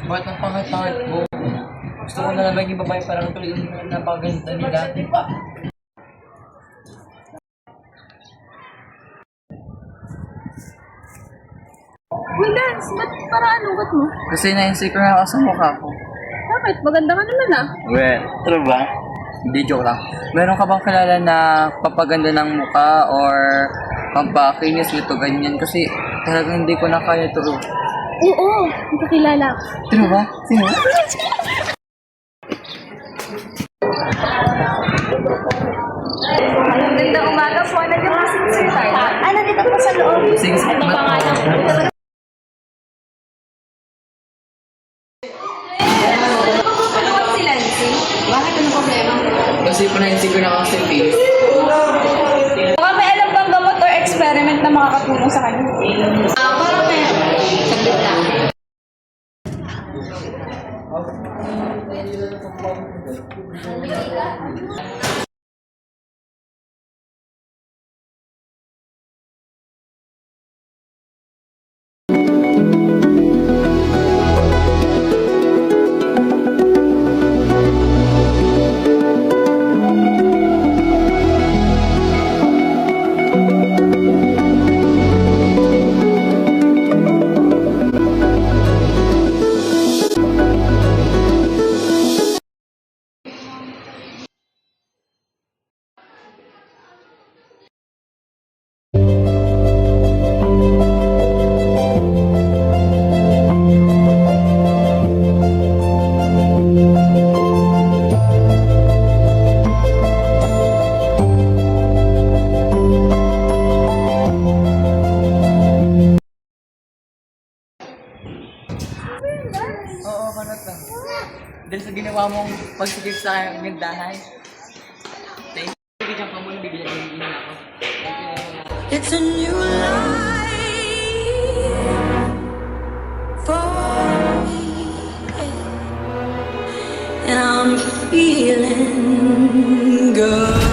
Bakit ang pangat-pangat ko? Gusto ko na lang maging babae parang tuloy yung napakaganda nila. Uy, Lance, ba't paraan ugat mo? Kasi na-insecure na ako sa mukha ko. Bakit? Maganda ka naman ah. Well, true ba? Hindi, joke lang. Meron ka bang kilala na papaganda ng mukha or pampakinis nito ganyan? Kasi talagang hindi ko na kaya ito. Oo, hindi ko kilala. True ba? Sino? Magandang umaga po. Nandiyan po si Mr. Tyler. Ah, nandito po sa loob. Sige, sige. Ano pangalan po? Si Lancy. Bakit ano problema? Kasi po na-insecure na ako sa face. Baka may alam bang gamot or experiment na makakatulong sa kanya? Parang meron. Saglit lang. Oo, kanot lang. Dahil sa ginawa mong pagsigip sa aking gandahan. Thank you. Bigyan ka muna, bigyan ako. It's a new life for me, and I'm feeling good.